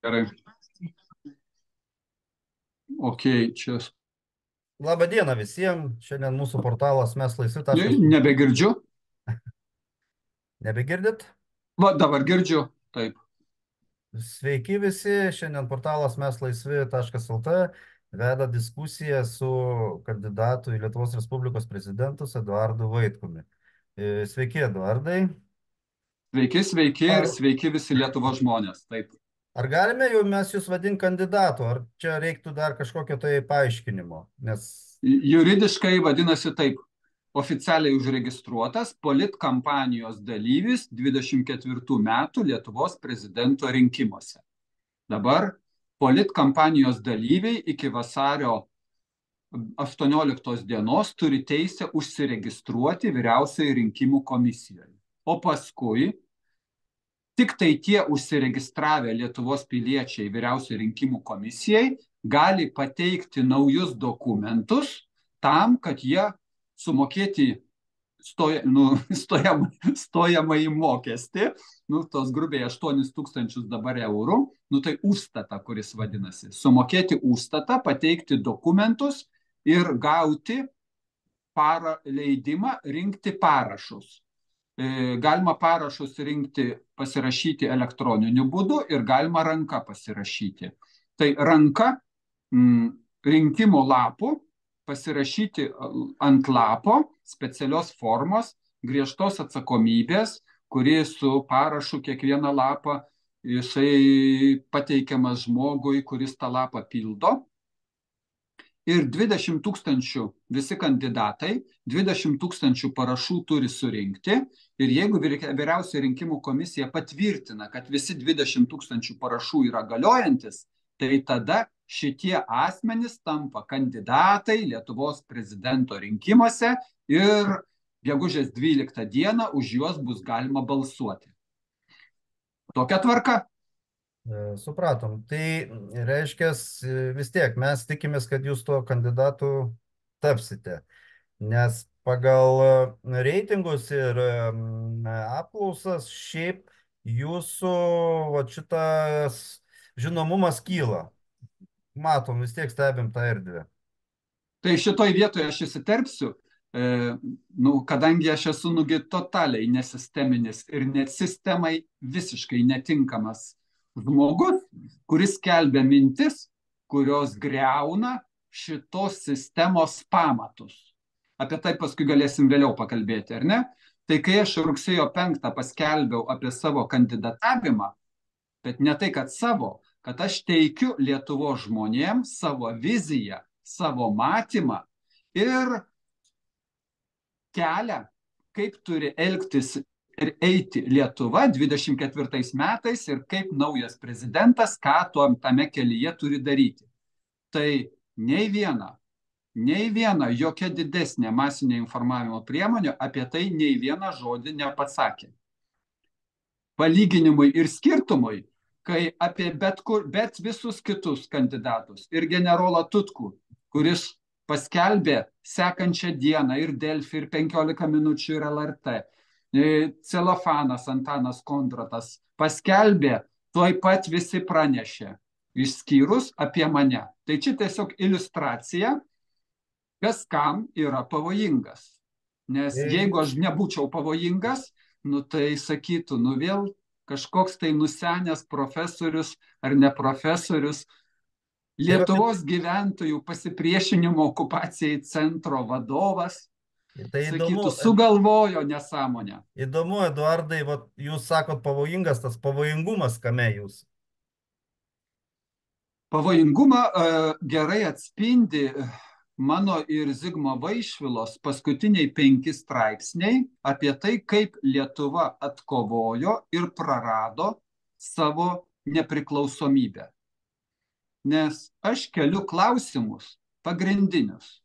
Gerai. Ok, čia. Labą dieną visiems. Šiandien mūsų portalas meslaisvi.lt. Nebegirdžiu. Nebegirdit? Va, dabar girdžiu. Taip. Sveiki visi. Šiandien portalas meslaisvi.lt veda diskusiją su kandidatu į Lietuvos Respublikos prezidentus Eduardu Vaitkumi. Sveiki, Eduardai. Sveiki, sveiki ir Ar, sveiki visi Lietuvos žmonės. Taip. ar galime jau mes jūs vadinti kandidatu, ar čia reiktų dar kažkokio tai paaiškinimo? Nes Juridiškai vadinasi taip. Oficialiai užregistruotas politkampanijos dalyvis 24 metų Lietuvos prezidento rinkimuose. Dabar politkampanijos dalyviai iki vasario 18 dienos turi teisę užsiregistruoti Vyriausioje rinkimų komisijoje. O paskui tik tai tie užsiregistravę Lietuvos piliečiai Vyriausioje rinkimų komisijai gali pateikti naujus dokumentus tam, kad jie sumokėti stojamąjį mokestį, tos grubiai 8 000 dabar eurų, tai užstatą, kuris vadinasi, sumokėti užstatą, pateikti dokumentus ir gauti leidimą rinkti parašus. Galima parašus rinkti, pasirašyti elektroniniu būdu ir galima ranka pasirašyti. Tai ranka rinkimo lapų pasirašyti ant lapo specialios formos, griežtos atsakomybės, kuri su parašu kiekvieną lapą jisai pateikiamas žmogui, kuris tą lapą pildo. Ir 20 000 visi kandidatai, 20 000 parašų turi surinkti. Ir jeigu Vyriausioji rinkimų komisija patvirtina, kad visi 20 000 parašų yra galiojantis, tai tada šitie asmenys tampa kandidatai Lietuvos prezidento rinkimuose ir gegužės 12 dieną už juos bus galima balsuoti. Tokia tvarka. Supratom. Tai reiškia, vis tiek mes tikimės, kad jūs tuo kandidatu tapsite. Nes pagal reitingus ir apklausas šiaip jūsų šitas žinomumas kyla. Matom, vis tiek stebim tą erdvę. Tai šitoj vietoje aš įsiterpsiu, kadangi aš esu totaliai nesisteminis ir net sistemai visiškai netinkamas žmogus, kuris skelbia mintis, kurios greuna šitos sistemos pamatus. Apie tai paskui galėsim vėliau pakalbėti, ar ne? Tai kai aš rugsėjo 5 paskelbiau apie savo kandidatavimą, bet ne tai, kad savo, kad aš teikiu Lietuvos žmonėms savo viziją, savo matymą ir kelią, kaip turi elgtis ir eiti Lietuva 24 metais ir kaip naujas prezidentas, ką tame kelyje turi daryti. Tai nei viena jokia didesnė masinė informavimo priemonė apie tai nei vieną žodį nepasakė. Palyginimui ir skirtumui, kai apie bet visus kitus kandidatus ir generolą Tutkų, kuris paskelbė sekančią dieną ir Delfi, ir 15 minučių, ir LRT, Celofanas Antanas Kondratas paskelbė, tuoj pat visi pranešė, išskyrus apie mane. Tai čia tiesiog iliustracija, kas kam yra pavojingas. Nes jeigu aš nebūčiau pavojingas, tai sakytų, vėl kažkoks tai nusenęs profesorius ar ne profesorius, Lietuvos gyventojų pasipriešinimo okupacijai centro vadovas, Tai sakytų, sugalvojo nesąmonę. Įdomu, Eduardai, jūs sakot pavojingas, tas pavojingumas kame jūs? Pavojingumą gerai atspindi mano ir Zigmo Vaišvilos paskutiniai 5 straipsniai apie tai, kaip Lietuva atkovojo ir prarado savo nepriklausomybę. Nes aš keliu klausimus pagrindinius,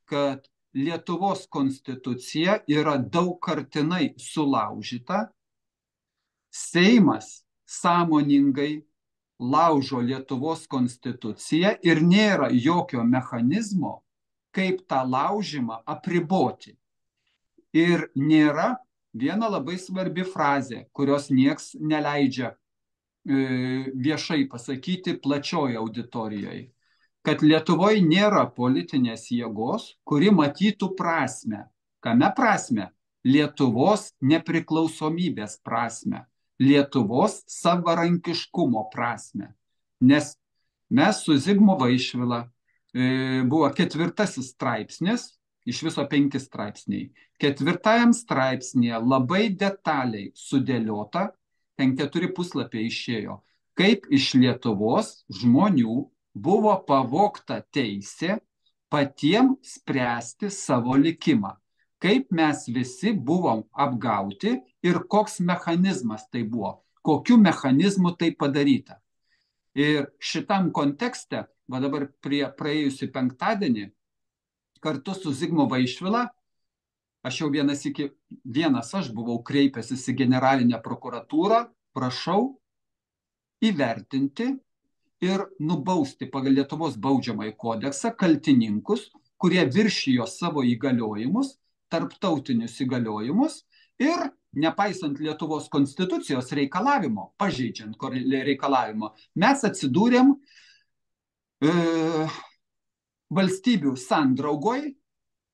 kad Lietuvos konstitucija yra daugkartinai sulaužyta, Seimas sąmoningai laužo Lietuvos konstituciją ir nėra jokio mechanizmo, kaip tą laužimą apriboti. Ir nėra viena labai svarbi frazė, kurios nieks neleidžia viešai pasakyti plačioj auditorijai, kad Lietuvoje nėra politinės jėgos, kuri matytų prasme. Kame prasme? Lietuvos nepriklausomybės prasme, Lietuvos savarankiškumo prasme. Nes mes su Zigmu Vaišvila buvo 4 straipsnis, iš viso 5 straipsniai. 4 straipsnėje labai detaliai sudėliota, ten 4 puslapiai išėjo, kaip iš Lietuvos žmonių buvo pavogta teisė patiems spręsti savo likimą. Kaip mes visi buvom apgauti ir koks mechanizmas tai buvo, kokiu mechanizmu tai padaryta. Ir šitam kontekste, va dabar prie praėjusį penktadienį, kartu su Zigmu Vaišvila, aš jau vienas aš buvau kreipęsis į generalinę prokuratūrą, prašau įvertinti ir nubausti pagal Lietuvos baudžiamąjį kodeksą kaltininkus, kurie viršijo savo įgaliojimus, tarptautinius įgaliojimus ir nepaisant Lietuvos konstitucijos reikalavimo, pažeidžiant reikalavimo, mes atsidūrėm valstybių sandraugoj,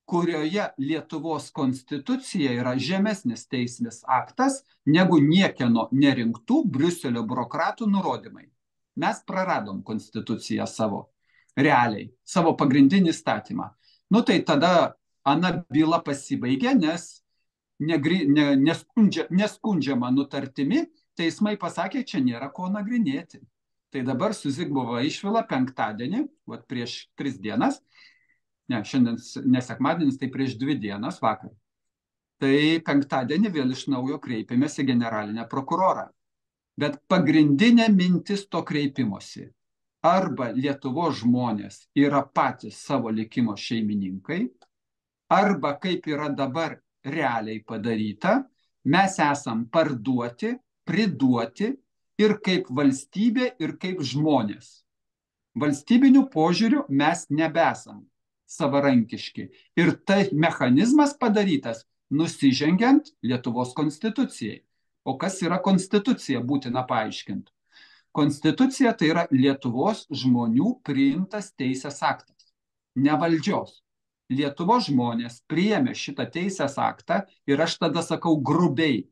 kurioje Lietuvos konstitucija yra žemesnis teisinis aktas negu niekieno nerinktų Briuselio biurokratų nurodymai. Mes praradom konstituciją savo, realiai, savo pagrindinį įstatymą. Nu tai tada ana byla pasibaigė, nes neskundžiama nutartimi, teismai pasakė, čia nėra ko nagrinėti. Tai dabar su Zigmu Vaišvila penktadienį, prieš 3 dienas, šiandien nesekmadienis, tai prieš 2 dienas vakar, tai penktadienį vėl iš naujo kreipėmės į generalinę prokurorą. Bet pagrindinė mintis to kreipimosi, arba Lietuvos žmonės yra patys savo likimo šeimininkai, arba kaip yra dabar realiai padaryta, mes esam parduoti, priduoti ir kaip valstybė, ir kaip žmonės. Valstybinių požiūrių mes nebesam savarankiški. Ir tai mechanizmas padarytas nusižengiant Lietuvos konstitucijai. O kas yra konstitucija, būtina paaiškinti. Konstitucija tai yra Lietuvos žmonių priimtas teisės aktas, ne valdžios. Lietuvos žmonės priėmė šitą teisės aktą ir aš tada sakau grubiai,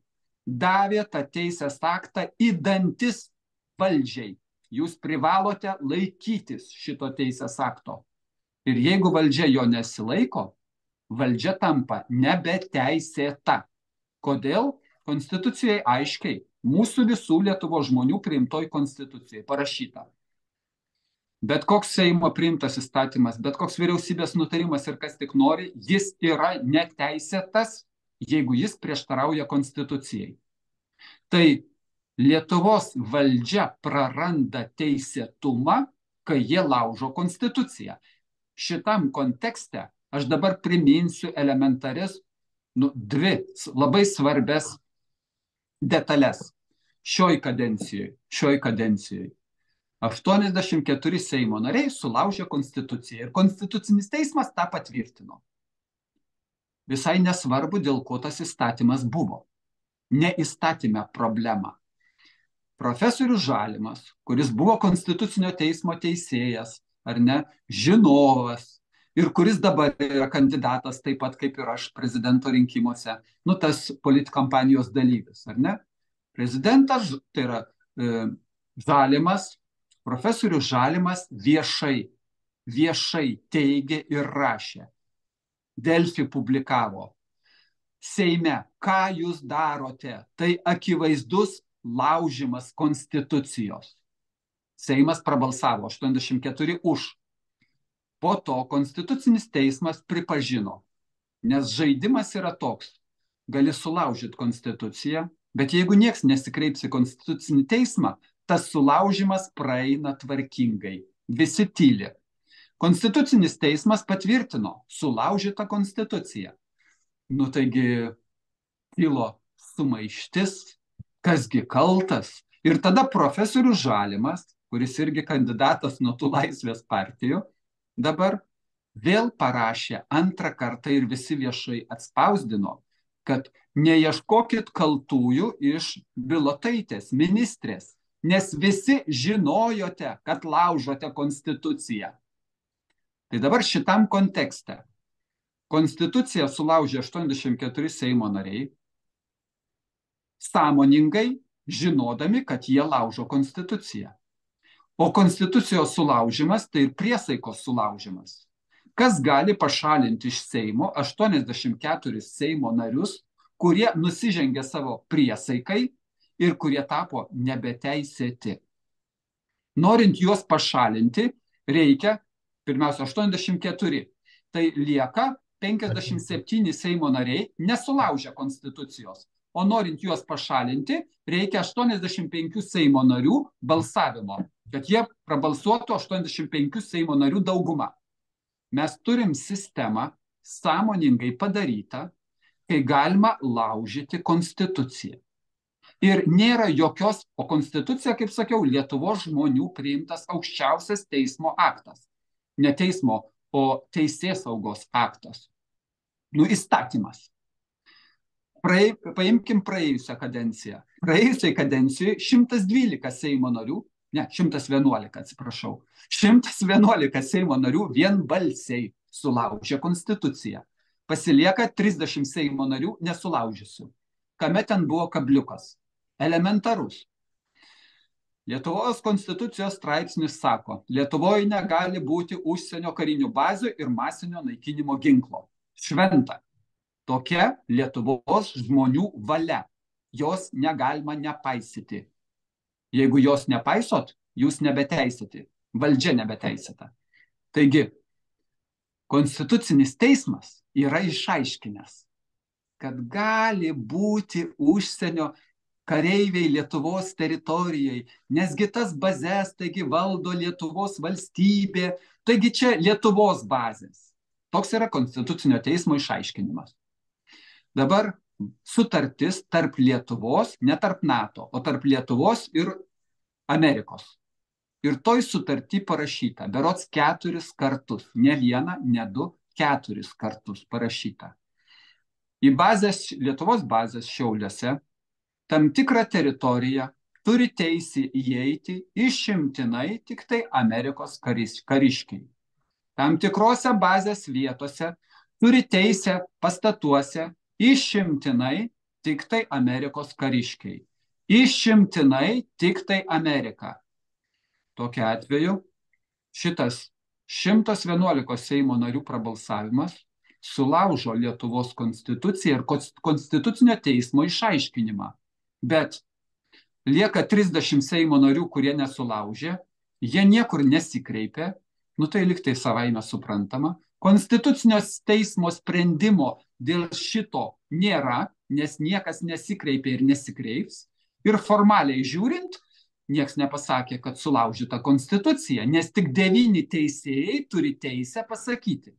davė tą teisės aktą į dantis valdžiai. Jūs privalote laikytis šito teisės akto. Ir jeigu valdžia jo nesilaiko, valdžia tampa nebeteisėta. Kodėl? Konstitucijai aiškiai, mūsų visų Lietuvos žmonių priimtoj konstitucijai parašyta. Bet koks Seimo priimtas įstatymas, bet koks vyriausybės nutarimas ir kas tik nori, jis yra neteisėtas, jeigu jis prieštarauja konstitucijai. Tai Lietuvos valdžia praranda teisėtumą, kai jie laužo konstituciją. Šitam kontekste aš dabar priminsiu elementaris, 2 labai svarbes detalės šioj kadencijoj. 84 Seimo nariai sulaužė konstituciją ir Konstitucinis teismas tą patvirtino. Visai nesvarbu, dėl ko tas įstatymas buvo. Ne įstatyme problema. Profesorius Žalimas, kuris buvo Konstitucinio teismo teisėjas, ar ne, žinovas, ir kuris dabar yra kandidatas taip pat kaip ir aš prezidento rinkimuose, tas politkampanijos dalyvis, ar ne? Prezidentas, tai yra Žalimas, profesorius Žalimas viešai teigė ir rašė. Delfi publikavo. Seime, ką jūs darote? Tai akivaizdus laužimas konstitucijos. Seimas prabalsavo 84 už. Po to Konstitucinis teismas pripažino, nes žaidimas yra toks. Gali sulaužyti konstituciją, bet jeigu nieks nesikreips į Konstitucinį teismą, tas sulaužimas praeina tvarkingai. Visi tyli. Konstitucinis teismas patvirtino sulaužytą konstituciją. Taigi kilo sumaištis, kasgi kaltas. Ir tada profesorius Žalimas, kuris irgi kandidatas nuo tų Laisvės partijų, dabar vėl parašė antrą kartą ir visi viešai atspausdino, kad neieškokit kaltųjų iš Bilotaitės, ministrės. nes visi žinojote, kad laužote konstituciją. Tai dabar šitam kontekste konstituciją sulaužė 84 Seimo nariai, sąmoningai žinodami, kad jie laužo konstituciją. O konstitucijos sulaužimas tai ir priesaikos sulaužimas. Kas gali pašalinti iš Seimo 84 Seimo narius, kurie nusižengė savo priesaikai ir kurie tapo nebeteisėti. Norint juos pašalinti, reikia pirmiausia 84. Tai lieka 57 Seimo nariai nesulaužę konstitucijos. O norint juos pašalinti, reikia 85 Seimo narių balsavimo, kad jie prabalsuotų 85 Seimo narių daugumą. Mes turim sistemą sąmoningai padarytą, kai galima laužyti konstituciją. Ir nėra jokios, o konstitucija, kaip sakiau, Lietuvos žmonių priimtas aukščiausias teismo aktas. Ne teismo, o teisėsaugos aktas. Įstatymas. Paimkim praėjusią kadenciją. Praėjusiai kadencijoje 112 Seimo narių, ne, 111, atsiprašau, 111 Seimo narių vienbalsiai sulaužė konstituciją. Pasilieka 30 Seimo narių nesulaužysių. Kame ten buvo kabliukas? Elementarus. Lietuvos konstitucijos straipsnis sako, Lietuvoje negali būti užsienio karinių bazių ir masinio naikinimo ginklo. Šventa. Tokia Lietuvos žmonių valia. Jos negalima nepaisyti. Jeigu jos nepaisot, jūs nebeteisėti. Valdžia nebeteisėta. Taigi, Konstitucinis teismas yra išaiškinęs, kad gali būti užsienio kareiviai Lietuvos teritorijai, nesgi tas bazės, taigi valdo Lietuvos valstybė, taigi čia Lietuvos bazės. Toks yra Konstitucinio teismo išaiškinimas. Dabar sutartis tarp Lietuvos, ne tarp NATO, o tarp Lietuvos ir Amerikos. Ir toj sutarty parašyta, berods 4 kartus, ne 1, ne 2, 4 kartus parašyta. Į bazės, Lietuvos bazės Šiauliuose, tam tikrą teritoriją turi teisę įeiti išimtinai tik tai Amerikos kariškiai. Tam tikrose bazės vietose turi teisę pastatuose išimtinai tik tai Amerikos kariškiai. Išimtinai tik tai Amerika. Tokiu atveju šitas 111 Seimo narių prabalsavimas sulaužo Lietuvos konstituciją ir konstitucinio teismo išaiškinimą. Bet lieka 30 Seimo narių, kurie nesulaužė, jie niekur nesikreipė, tai liktai savaime suprantama. Konstitucinio teismo sprendimo dėl šito nėra, nes niekas nesikreipė ir nesikreips. Ir formaliai žiūrint, nieks nepasakė, kad sulaužyta konstitucija, nes tik 9 teisėjai turi teisę pasakyti.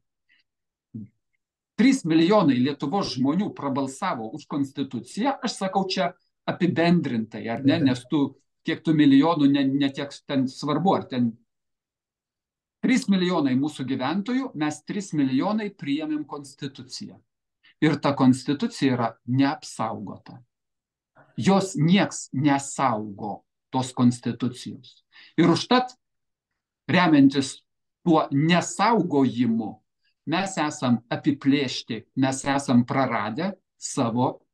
3 milijonai Lietuvos žmonių prabalsavo už konstituciją, aš sakau čia apibendrintai, ar ne, nes kiek tų milijonų ne tiek ten svarbu, ar ten 3 milijonai mūsų gyventojų, mes 3 milijonai priėmėm konstituciją. Ir ta konstitucija yra neapsaugota. Jos nieks nesaugo, tos konstitucijos. Ir užtat, remiantis tuo nesaugojimu, mes esam apiplėšti, mes esam praradę savo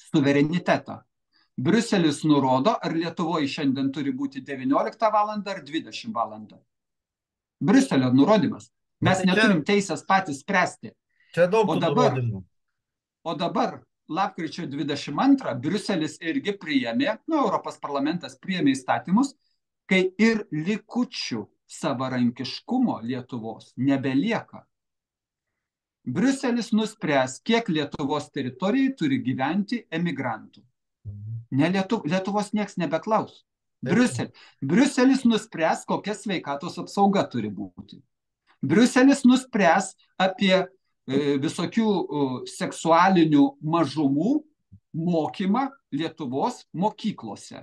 suverenitetą. Briuselis nurodo, ar Lietuvoje šiandien turi būti 19 valandą ar 20 valandą. Briuselio nurodymas. Mes neturim teisės patys spręsti. Čia daug nurodymų. O dabar lapkričio 22 Briuselis irgi priėmė, Europos parlamentas priėmė įstatymus, kai ir likučių savarankiškumo Lietuvos nebelieka. Briuselis nuspręs, kiek Lietuvos teritorijai turi gyventi emigrantų. Ne Lietuvos nieks nebeklaus. Briuselis nuspręs, kokia sveikatos apsauga turi būti. Briuselis nuspręs apie visokių seksualinių mažumų mokymą Lietuvos mokyklose.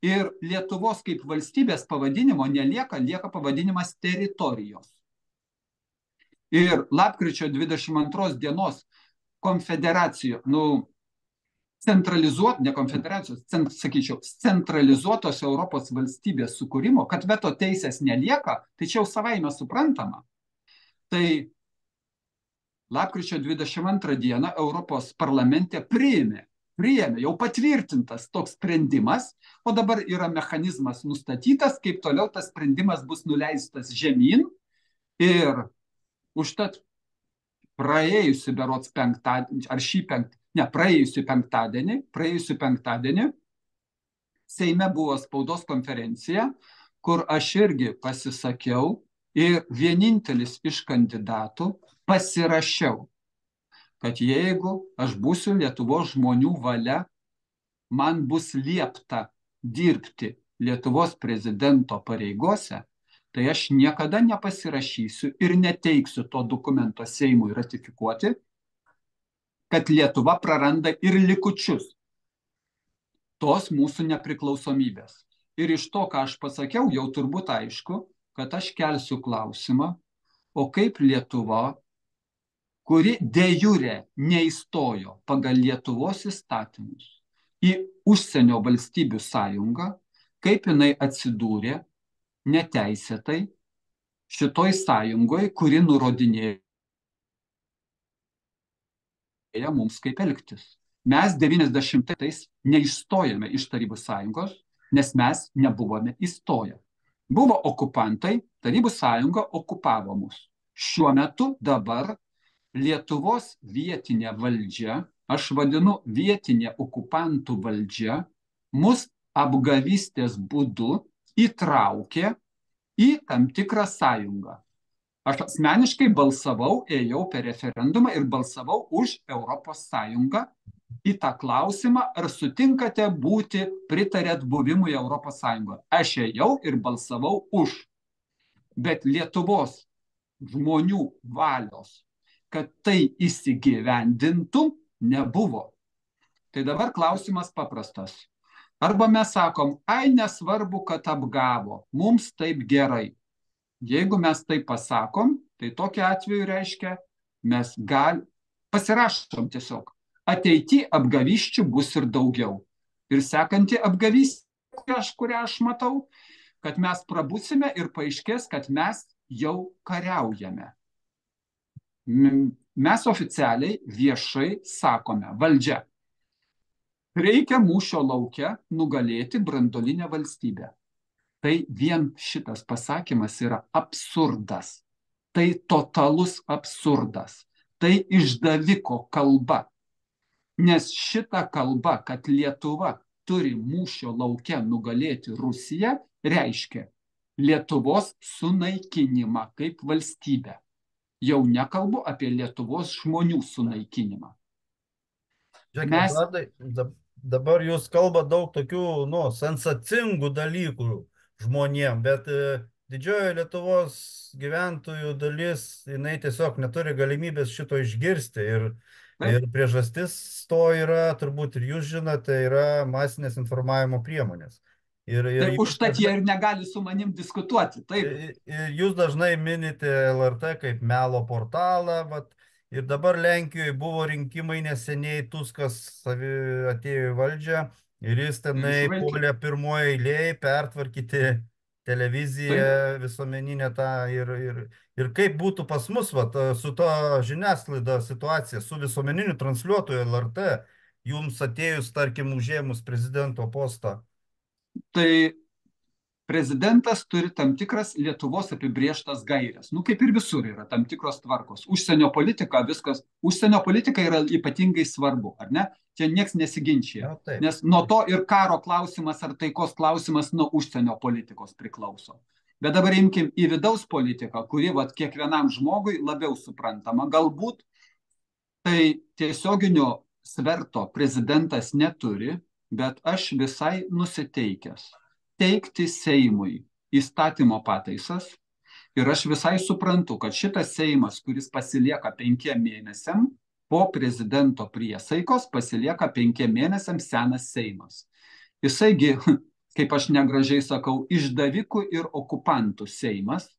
Ir Lietuvos kaip valstybės pavadinimo nelieka, lieka pavadinimas teritorijos. Ir lapkričio 22 dienos konfederacijos, ne konfederacijos, sakyčiau, centralizuotos Europos valstybės sukūrimo, kad veto teisės nelieka, tai čia jau savaime suprantama. Tai lapkričio 22 dieną Europos parlamente priėmė, jau patvirtintas toks sprendimas, o dabar yra mechanizmas nustatytas, kaip toliau tas sprendimas bus nuleistas žemyn ir užtat praėjusi berods penktadienį, ar praėjusi penktadienį Seime buvo spaudos konferencija, kur aš irgi pasisakiau ir vienintelis iš kandidatų pasirašiau, kad jeigu aš būsiu Lietuvos žmonių valia, man bus liepta dirbti Lietuvos prezidento pareigose, tai aš niekada nepasirašysiu ir neteiksiu to dokumento Seimui ratifikuoti, kad Lietuva praranda ir likučius tos mūsų nepriklausomybės. Ir iš to, ką aš pasakiau, jau turbūt aišku, kad aš kelsiu klausimą, o kaip Lietuva, kuri de jure neįstojo pagal Lietuvos įstatymus į užsienio valstybių sąjungą, kaip jinai atsidūrė neteisėtai šitoj sąjungoje, kuri nurodinėja mums kaip elgtis. Mes 90-ais neįstojame iš Tarybų sąjungos, nes mes nebuvome įstoję. Buvo okupantai, Tarybų sąjunga okupavo mus. Šiuo metu dabar Lietuvos vietinė valdžia, aš vadinu vietinė okupantų valdžia, mus apgavystės būdu įtraukė į tam tikrą sąjungą. Aš asmeniškai balsavau, ėjau per referendumą ir balsavau už Europos Sąjungą į tą klausimą, ar sutinkate pritarėt buvimui Europos Sąjungoje. Aš ėjau ir balsavau už. Bet Lietuvos žmonių valios, kad tai įsigyvendintų, nebuvo. Tai dabar klausimas paprastas. Arba mes sakom, nesvarbu, kad apgavo, mums taip gerai. Jeigu mes tai pasakom, tai tokiu atveju reiškia, mes pasirašom tiesiog. Ateity apgavyščių bus ir daugiau. Ir sekanti apgavystė, kurią aš matau, kad mes prabusime ir paaiškės, kad mes jau kariaujame. Mes oficialiai viešai sakome, valdžia, reikia mūšio lauke nugalėti branduolinę valstybę. Tai vien šitas pasakymas yra absurdas. Tai totalus absurdas. Tai išdaviko kalba. Nes šita kalba, kad Lietuva turi mūšio lauke nugalėti Rusiją, reiškia Lietuvos sunaikinimą kaip valstybę. Jau nekalbu apie Lietuvos žmonių sunaikinimą. Dabar jūs kalba daug tokių, sensacingų dalykų žmonėm, bet didžioji Lietuvos gyventojų dalis, jinai tiesiog neturi galimybės šito išgirsti ir priežastis to yra, turbūt ir jūs žinote, yra masinės informavimo priemonės. Tai užtat jie ir negali su manim diskutuoti. Taip. Jūs dažnai minite LRT kaip melo portalą, ir dabar Lenkijoje buvo rinkimai neseniai, Tuskas atėjo į valdžią ir jis tenai puolė pirmoje eilėje pertvarkyti televiziją visuomeninę tą ir kaip būtų pas mus su to žiniasklaida situacija, su visuomeniniu transliuotoju LRT, jums atėjus, tarkim, užėmus prezidento postą. Tai prezidentas turi tam tikras Lietuvos apibrėžtas gairias. Kaip ir visur yra tam tikros tvarkos. Užsienio politika yra ypatingai svarbu, ar ne? Čia nieks nesiginčia. Nes nuo to ir karo klausimas ar taikos klausimas nuo užsienio politikos priklauso. Bet dabar imkim į vidaus politiką, kuri kiekvienam žmogui labiau suprantama. Galbūt tai tiesioginio sverto prezidentas neturi, bet aš visai nusiteikęs teikti Seimui įstatymo pataisas ir aš visai suprantu, kad šitas Seimas, kuris pasilieka 5 mėnesiam, po prezidento priesaikos pasilieka 5 mėnesiam senas Seimas. Jisaigi, kaip aš negražiai sakau, išdavikų ir okupantų Seimas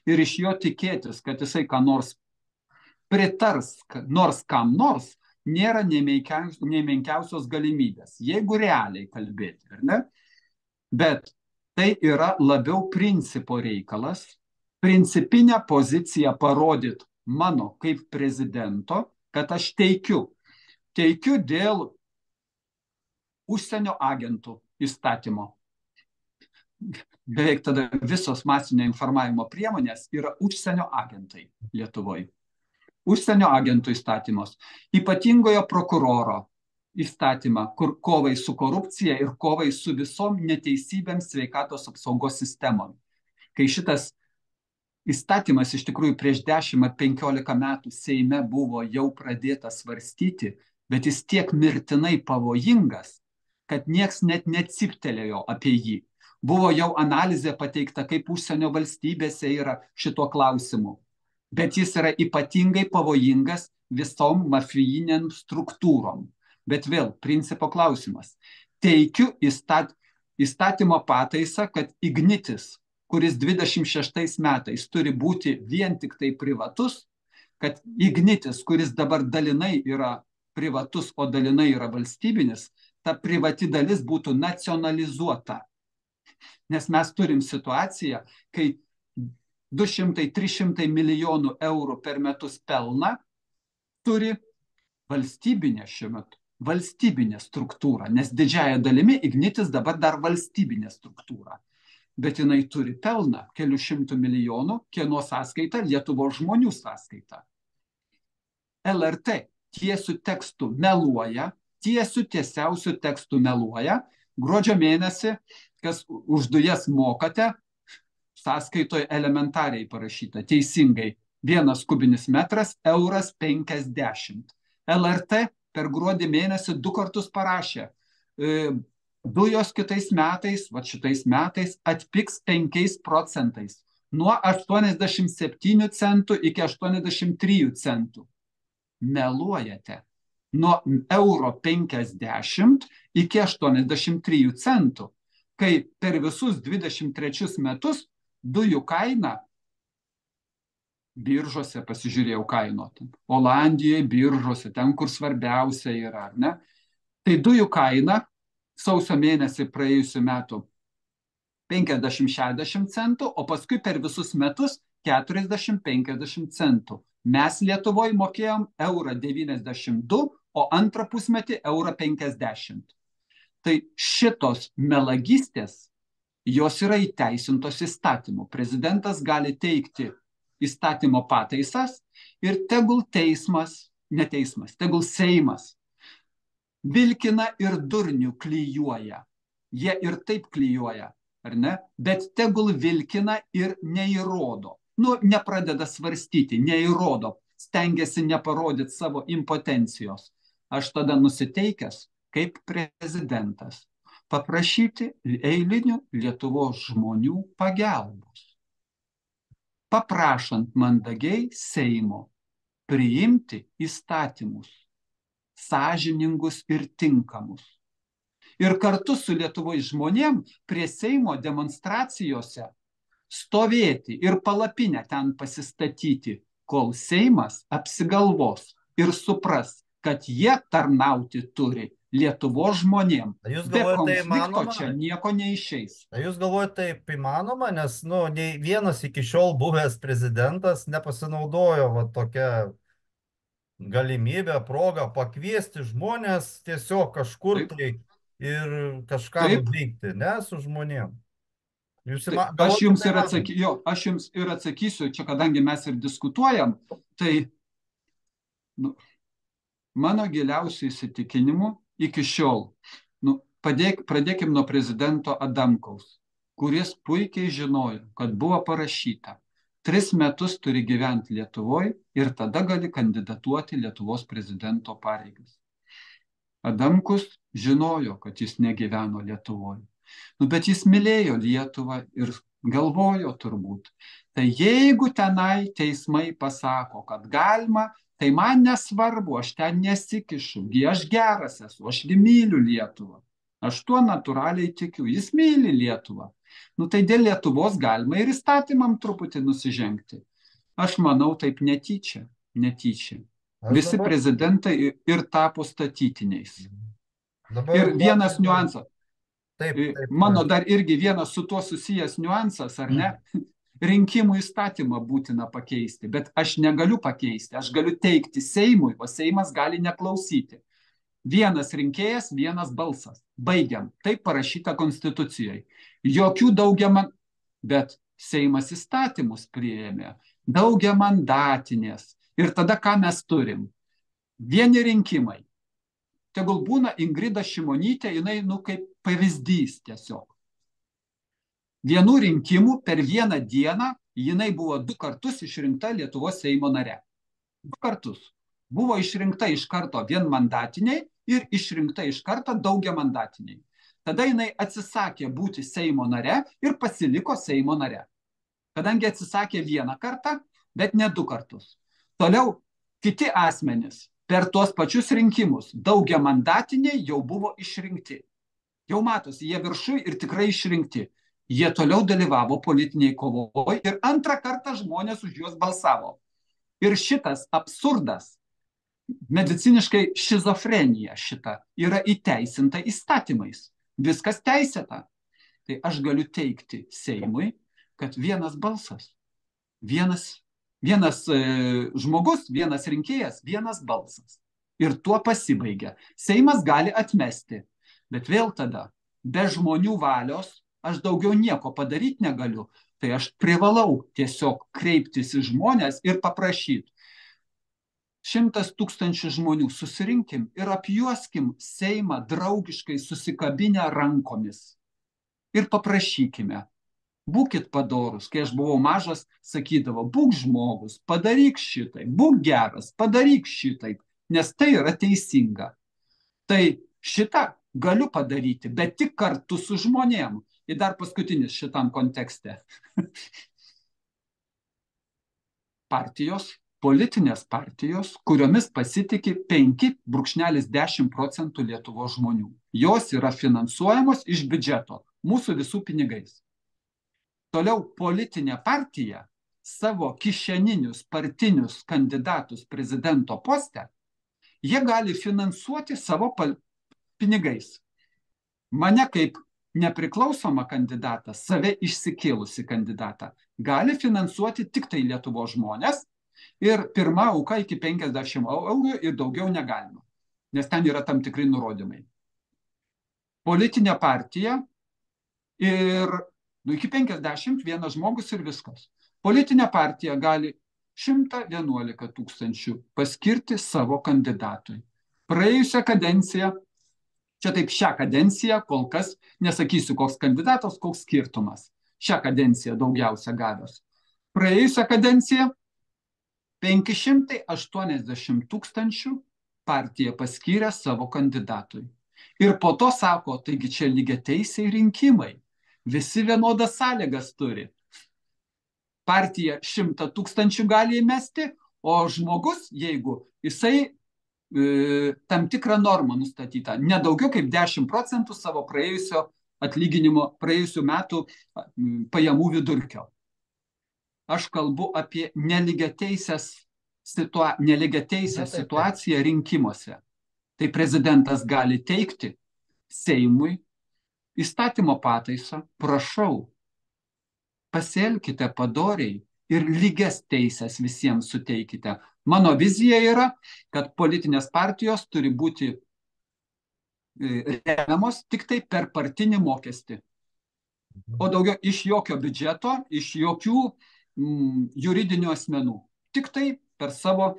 ir iš jo tikėtis, kad jisai ką nors pritars, nors kam nors, nėra nei menkiausios galimybės, jeigu realiai kalbėti, ar ne? Bet tai yra labiau principo reikalas, principinę poziciją parodyti mano kaip prezidento, kad aš teikiu dėl užsienio agentų įstatymo. Beveik tada visos masinio informavimo priemonės yra užsienio agentai Lietuvoje. Užsienio agentų įstatymos, ypatingojo prokuroro įstatymą, kur kovai su korupcija ir kovai su visom neteisybėm sveikatos apsaugos sistemom. Kai šitas įstatymas iš tikrųjų prieš 10 ar 15 metų Seime buvo jau pradėtas svarstyti, bet jis tiek mirtinai pavojingas, kad nieks net necyptelėjo apie jį. Buvo jau analizė pateikta, kaip užsienio valstybėse yra šito klausimu. Bet jis yra ypatingai pavojingas visom mafijiniam struktūrom. Bet vėl, principo klausimas. Teikiu įstatymo pataisą, kad Ignitis, kuris 26 metais turi būti vien tik tai privatus, kad Ignitis, kuris dabar dalinai yra privatus, o dalinai yra valstybinis, ta privati dalis būtų nacionalizuota. Nes mes turim situaciją, kai 200-300 milijonų eurų per metus pelną turi valstybinė šiuo metu, valstybinė struktūra, nes didžiąją dalimi Ignitis dabar dar valstybinė struktūra. Bet jinai turi pelną kelių šimtų milijonų, kieno sąskaita, Lietuvos žmonių sąskaita. LRT tiesių tekstų meluoja, tiesiausių tekstų meluoja. Gruodžio mėnesį, kas už dujas mokate, sąskaitoje elementariai parašyta, teisingai, 1 kubinis metras, €1,50. LRT per gruodį mėnesį 2 kartus parašė, dujos kitais metais, šitais metais atpigs 5%, nuo 87 centų iki 83 centų. Meluojate. Nuo €1,50 iki 83 centų, kai per visus 23 metus dujų kaina, biržose pasižiūrėjau kainuoti, Olandijoje biržose, ten, kur svarbiausia yra, ar ne? Tai dujų kaina sausio mėnesį praėjusių metų 50-60 centų, o paskui per visus metus 40-50 centų. Mes Lietuvoje mokėjom €1,92, o antrą pusmetį €1,50. Tai šitos melagystės, jos yra įteisintos įstatymu. Prezidentas gali teikti įstatymo pataisas ir tegul teismas, ne teismas, tegul Seimas vilkina ir durnių klijuoja. Jie ir taip klijuoja, ar ne? Bet tegul vilkina ir neįrodo. Nepradeda svarstyti, neįrodo, stengiasi neparodyti savo impotencijos. Aš tada nusiteikęs, kaip prezidentas, paprašyti eilinių Lietuvos žmonių pagalbos. Paprašant mandagiai Seimo priimti įstatymus sąžiningus ir tinkamus. Ir kartu su Lietuvos žmonėm prie Seimo demonstracijose stovėti ir palapinę ten pasistatyti, kol Seimas apsigalvos ir supras, kad jie tarnauti turi Lietuvos žmonėm. Be konflikto čia nieko neišeis. Jūs galvojate, taip įmanoma, nes nei vienas iki šiol buvęs prezidentas nepasinaudojo tokia galimybę, progą pakviesti žmonės tiesiog kažkur tai ir kažką nuveikti, ne, su žmonėm. Aš jums ir atsakysiu, čia kadangi mes ir diskutuojam, tai mano giliausių įsitikinimų iki šiol, pradėkim nuo prezidento Adamkaus, kuris puikiai žinojo, kad buvo parašyta, 3 metus turi gyventi Lietuvoje ir tada gali kandidatuoti Lietuvos prezidento pareigas. Adamkus žinojo, kad jis negyveno Lietuvoje. Bet jis mylėjo Lietuvą ir galvojo turbūt. Tai jeigu tenai teismai pasako, kad galima, tai man nesvarbu, aš ten nesikišu, aš geras esu, aš myliu Lietuvą. Aš tuo natūraliai tikiu, jis myli Lietuvą. Tai dėl Lietuvos galima ir įstatymam truputį nusižengti. Aš manau taip netyčia. Visi prezidentai ir tapo statytiniais. Dabar Ir vienas niuansas. Taip. Mano dar irgi vienas su tuo susijęs niuansas, ar ne? Rinkimų įstatymą būtina pakeisti, bet aš negaliu pakeisti, aš galiu teikti Seimui, o Seimas gali neklausyti. Vienas rinkėjas, vienas balsas. Baigiam. Taip parašyta Konstitucijoje. Jokių bet Seimas įstatymus priėmė. Daugiamandatinės. Ir tada ką mes turim? Vieni rinkimai. Tegul būna Ingrida Šimonytė, jinai kaip pavyzdys tiesiog. Vienų rinkimų per vieną dieną jinai buvo 2 kartus išrinkta Lietuvos Seimo nare. 2 kartus. Buvo išrinkta iš karto vienmandatiniai ir išrinkta iš karto daugiamandatiniai. Tada jinai atsisakė būti Seimo nare ir pasiliko Seimo nare. Kadangi atsisakė 1 kartą, bet ne 2 kartus. Toliau kiti asmenys per tuos pačius rinkimus daugiamandatiniai jau buvo išrinkti. Jau matosi, jie viršui ir tikrai išrinkti. Jie toliau dalyvavo politiniai kovoje ir 2 kartą žmonės už juos balsavo. Ir šitas absurdas, mediciniškai šizofrenija šita, yra įteisinta įstatymais. Viskas teisėta. Tai aš galiu teikti Seimui, kad vienas balsas, vienas žmogus, vienas rinkėjas, vienas balsas. Ir tuo pasibaigia. Seimas gali atmesti, bet vėl tada, be žmonių valios, aš daugiau nieko padaryti negaliu. Tai aš privalau tiesiog kreiptis į žmonės ir paprašyti. 100 000 žmonių susirinkim ir apjuoskim Seimą draugiškai susikabinę rankomis. Ir paprašykime. Būkit padorus. Kai aš buvau mažas, sakydavo, būk žmogus, padaryk šitai, būk geras, padaryk šitai, nes tai yra teisinga. Tai šitą galiu padaryti, bet tik kartu su žmonėm. Ir dar paskutinis šitam kontekste. Politinės partijos, kuriomis pasitikė 5,10% Lietuvos žmonių. Jos yra finansuojamos iš biudžeto, mūsų visų pinigais. Toliau politinė partija savo kišeninius partinius kandidatus prezidento poste, jie gali finansuoti savo pinigais. Mane kaip nepriklausomą kandidatą, save išsikėlusi kandidatą, gali finansuoti tik tai Lietuvos žmonės ir pirma auka iki 50 eurų ir daugiau negalima, nes ten yra tam tikri nurodymai. Politinė partija ir iki 50 vienas žmogus ir viskas. Politinė partija gali 111 000 paskirti savo kandidatui. Praėjusią kadenciją, čia taip šią kadenciją, kol kas nesakysiu, koks kandidatas, koks skirtumas. Šią kadenciją daugiausia gavęs. Praėjusią kadenciją 580 000 partija paskyrė savo kandidatui. Ir po to sako, taigi čia lygiateisiai rinkimai. Visi vienodas sąlygas turi. Partija 100 000 gali įmesti, o žmogus, jeigu jisai tam tikrą normą nustatytą, nedaugiau kaip 10% savo praėjusio atlyginimo, praėjusių metų pajamų vidurkio. Aš kalbu apie nelygiateisę situaciją rinkimuose. Tai prezidentas gali teikti Seimui įstatymo pataisą, prašau, pasielkite padoriai ir lygias teises visiems suteikite. Mano vizija yra, kad politinės partijos turi būti remiamos tik tai per partinį mokestį. O daugiau iš jokio biudžeto, iš jokių juridinių asmenų. Tik tai per savo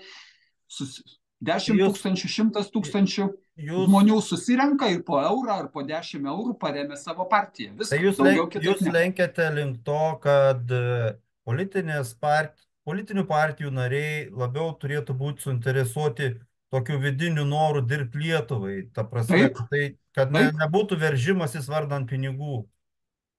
10 000, 100 000 žmonių susirenka ir po eurą ar po 10 eurų paremia savo partiją. Tai jūs lenkiate link to, kad politinių partijų nariai labiau turėtų būti suinteresuoti tokiu vidiniu noru dirbti Lietuvai. Ta prasme, kad nebūtų veržimasis vardan pinigų.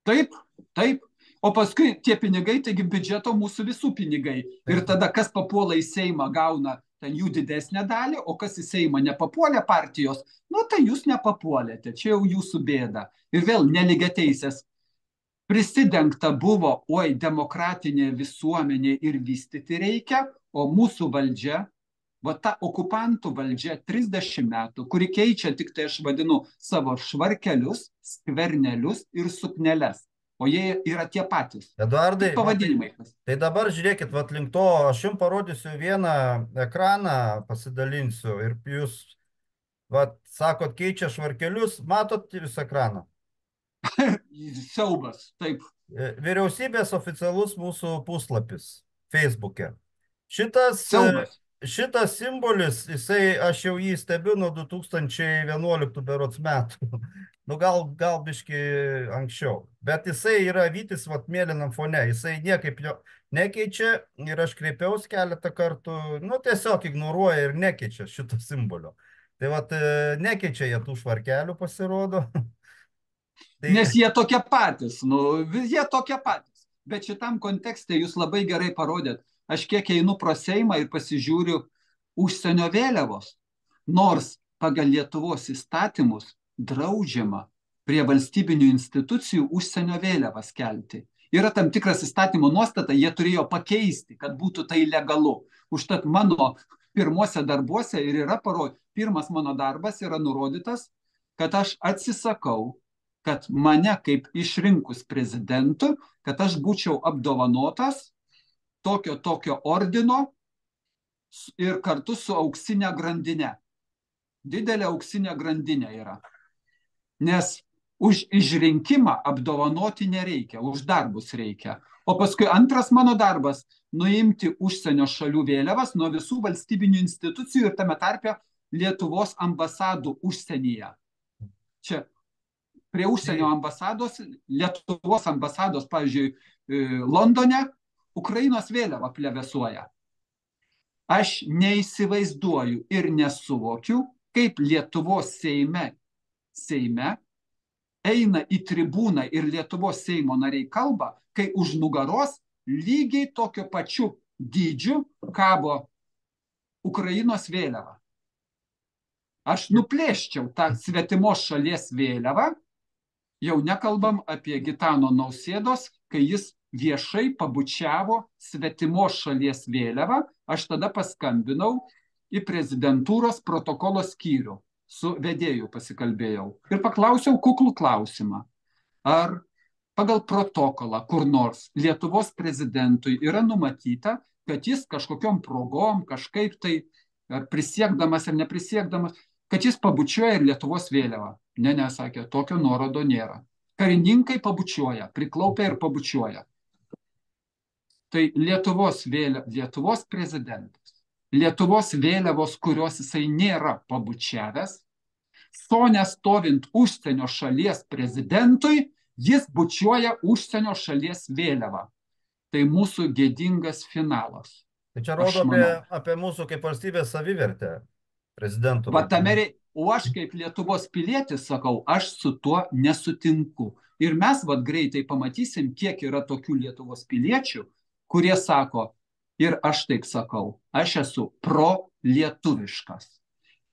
Taip, taip. O paskui tie pinigai, taigi biudžeto mūsų visų pinigai. Ir tada kas papuola į Seimą gauna ten jų didesnę dalį, o kas į Seimą nepapuolė partijos, tai jūs nepapuolėte, čia jau jūsų bėda. Ir vėl nelygiateisės. Prisidengta buvo, demokratinė visuomenė ir vystyti reikia, o mūsų valdžia Va ta okupantų valdžia 30 metų, kuri keičia tik tai, aš vadinu, savo švarkelius, skvernelius ir sukneles. O jie yra tie patys. Eduardai, Tik pavadinimai. tai dabar žiūrėkit, vat link to, aš jums parodysiu vieną ekraną, pasidalinsiu ir jūs, vat, sakot, keičia švarkelius, matot visą ekraną. Siaubas, taip. Vyriausybės oficialus mūsų puslapis Facebook'e. Šitas, Siaubas. šitas simbolis, jisai, aš jau jį stebiu nuo 2011 berods metų. Nu, gal biški anksčiau. Bet jisai yra vytis vat mėlynam fone. Jisai niekaip jo nekeičia ir aš kreipiausi keletą kartų, nu, tiesiog ignoruoja ir nekeičia šito simbolio. Tai vat nekeičia jie tų švarkelių, pasirodo. Nes jie tokie patys, jie tokie patys. Bet šitam kontekste jūs labai gerai parodėt. Aš kiek einu pro Seimą ir pasižiūriu užsienio vėliavos. Nors pagal Lietuvos įstatymus draudžiama prie valstybinių institucijų užsienio vėliavas kelti. Yra tam tikras įstatymo nuostata, jie turėjo pakeisti, kad būtų tai legalu. Užtat mano pirmuose darbuose ir yra parodyti, pirmas mano darbas yra nurodytas, kad aš atsisakau, kad mane kaip išrinkus prezidentu, kad aš būčiau apdovanotas tokio ordino ir kartu su auksinė grandinė. Didelė auksinė grandinė yra. Nes už išrinkimą apdovanoti nereikia, už darbus reikia. O paskui antras mano darbas – nuimti užsienio šalių vėliavas nuo visų valstybinių institucijų ir tame tarpe Lietuvos ambasadų užsienyje. Čia prie užsienio ambasados, Lietuvos ambasados, pavyzdžiui, Londone, Ukrainos vėliava plevėsuoja. Aš neįsivaizduoju ir nesuvokiu, kaip Lietuvos Seime eina į tribūną ir Lietuvos Seimo nariai kalba, kai už nugaros lygiai tokiu pačiu dydžiu kabo Ukrainos vėliava. Aš nuplėščiau tą svetimos šalies vėliavą, jau nekalbam apie Gitano Nausėdos, kai jis viešai pabučiavo svetimos šalies vėliavą, aš tada paskambinau į prezidentūros protokolo skyrių, su vedėju pasikalbėjau ir paklausiau kuklų klausimą, ar pagal protokolą kur nors Lietuvos prezidentui yra numatyta, kad jis kažkokiom progom, kažkaip tai, ar prisiekdamas ar neprisiekdamas, kad jis pabučiuoja ir Lietuvos vėliavą. Ne, sakė, tokio nuorodo nėra. Karininkai pabučiuoja, priklaupia ir pabučiuoja. Tai Lietuvos prezidentas, Lietuvos vėliavos, kurios jisai nėra pabučiavęs, sone stovint užsienio šalies prezidentui, jis bučiuoja užsienio šalies vėliavą. Tai mūsų gėdingas finalas. Tai čia rodo apie mūsų kaip valstybės savivertę prezidentų. O aš kaip Lietuvos pilietis sakau, aš su tuo nesutinku. Ir mes greitai pamatysim, kiek yra tokių Lietuvos piliečių, kurie sako, ir aš taip sakau, aš esu pro-lietuviškas.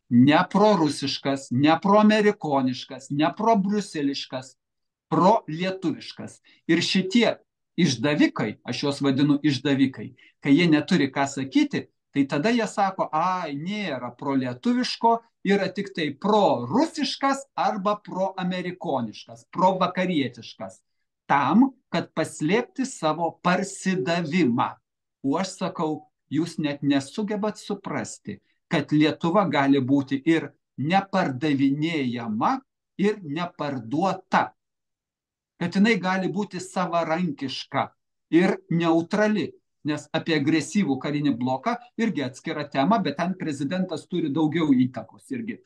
Ne pro-rusiškas, ne pro-amerikoniškas, ne pro-briuseliškas, pro-lietuviškas. Ir šitie išdavikai, aš juos vadinu išdavikai, kai jie neturi ką sakyti, tai tada jie sako, nėra pro-lietuviško, yra tik tai pro-rusiškas arba pro-amerikoniškas, pro-vakarietiškas, tam, kad paslėpti savo parsidavimą. O aš sakau, jūs net nesugebat suprasti, kad Lietuva gali būti ir nepardavinėjama, ir neparduota. Kad jinai gali būti savarankiška ir neutrali. Nes apie agresyvų karinį bloką irgi atskira tema, bet ten prezidentas turi daugiau įtakos irgi.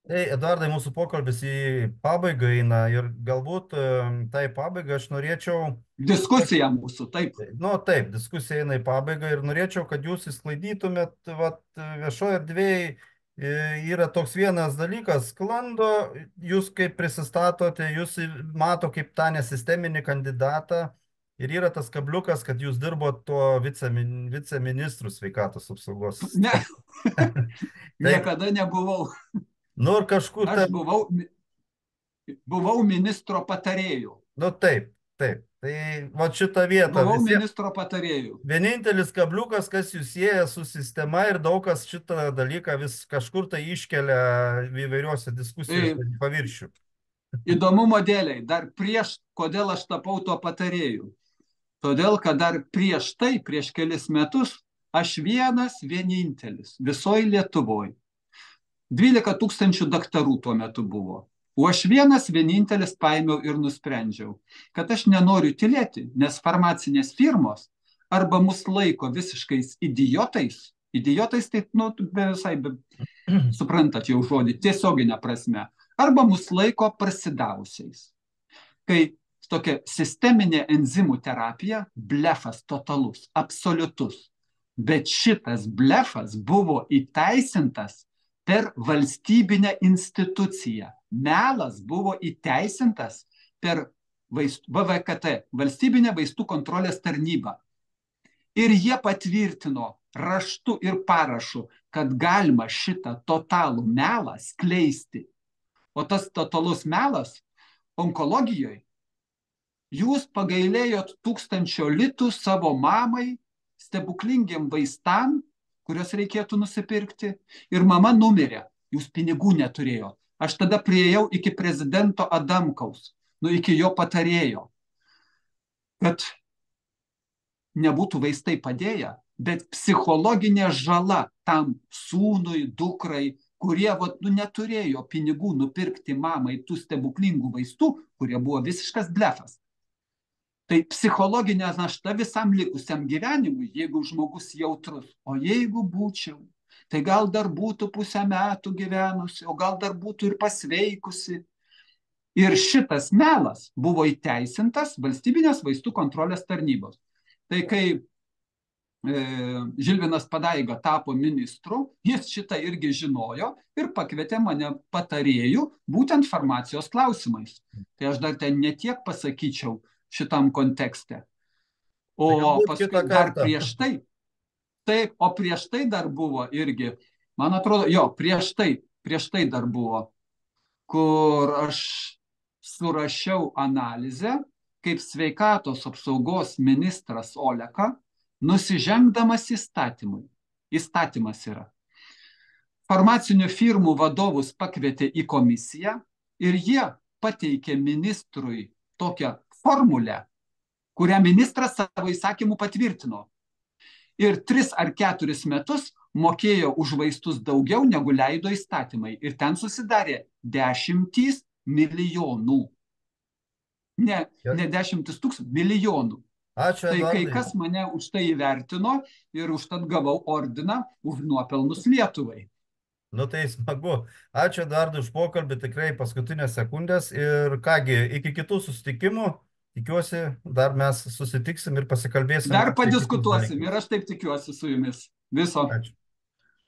Tai, Eduardai, mūsų pokalbis į pabaigą eina ir galbūt tai pabaigai aš norėčiau... Diskusija mūsų, taip. Taip, diskusija eina į pabaigą ir norėčiau, kad jūs įsklaidytumėt, viešoje erdvėje yra toks vienas dalykas, sklando, jūs kaip prisistatote, jūs mato kaip tą nesisteminį kandidatą. Ir yra tas kabliukas, kad jūs dirbote tuo viceministrų sveikatos apsaugos. Ne, niekada nebuvau. Nu, ir kažkur... Aš buvau ministro patarėjų. Nu, taip. taip. Tai va šitą vietą Buvau visi. ministro patarėjų. Vienintelis kabliukas, kas jūs sieja su sistema ir daug kas šitą dalyką vis kažkur tai iškelia įvairiuose diskusijose į paviršių. Įdomumo dėliai, dar kodėl aš tapau tuo patarėju. Todėl, kad dar prieš tai, prieš kelis metus, aš vienintelis visoje Lietuvoje. 12 000 daktarų tuo metu buvo. O aš vienintelis paėmiau ir nusprendžiau, kad aš nenoriu tylėti, nes farmacinės firmos arba mus laiko visiškais idiotais, tai, suprantat jau žodį, tiesioginę prasme, arba mus laiko prasidavusiais. Kai tokia sisteminė enzimų terapija, blefas totalus, absoliutus. Bet šitas blefas buvo įteisintas per valstybinę instituciją. Melas buvo įteisintas per VVKT, valstybinę vaistų kontrolės tarnybą. Ir jie patvirtino raštu ir parašu, kad galima šitą totalų melą skleisti. O tas totalus melas onkologijoje, jūs pagailėjot 1000 litų savo mamai stebuklingiem vaistam, kuriuos reikėtų nusipirkti, ir mama numirė, jūs pinigų neturėjo. Aš tada priėjau iki prezidento Adamkaus, iki jo patarėjo, kad nebūtų vaistai padėję, bet psichologinė žala tam sūnui, dukrai, kurie neturėjo pinigų nupirkti mamai tų stebuklingų vaistų, kurie buvo visiškas blefas. Tai psichologinė našta visam likusiam gyvenimui, jeigu žmogus jautrus. O jeigu būčiau, tai gal dar būtų 5 metų gyvenusi, o gal dar būtų ir pasveikusi. Ir šitas melas buvo įteisintas valstybinės vaistų kontrolės tarnybos. Tai kai Žilvinas Padaiga tapo ministru, jis šitą irgi žinojo ir pakvietė mane patarėjų būtent farmacijos klausimais. Tai aš dar ten netiek pasakyčiau šitam kontekste. O paskui dar prieš tai, taip, o prieš tai dar buvo irgi, man atrodo, prieš tai dar buvo, kur aš surašiau analizę, kaip sveikatos apsaugos ministras Oleka, nusižengdamas įstatymui. Įstatymas yra. Farmacinių firmų vadovus pakvietė į komisiją ir jie pateikė ministrui tokią formulę, kurią ministras savo įsakymu patvirtino. Ir 3 ar 4 metus mokėjo už vaistus daugiau, negu leido įstatymai. Ir ten susidarė 10 milijonų. Ne 10 000, milijonų. Ačiū, tai kai Eduardai. kas mane už tai įvertino ir užtat gavau ordiną už nuopelnus Lietuvai. Nu tai smagu. Ačiū Eduardai už pokalbį, tikrai paskutinės sekundės. Ir kągi, iki kitų susitikimų. Tikiuosi, dar mes susitiksim ir pasikalbėsim. Dar padiskutuosim ir aš taip tikiuosi su jumis. Viso. Ačiū.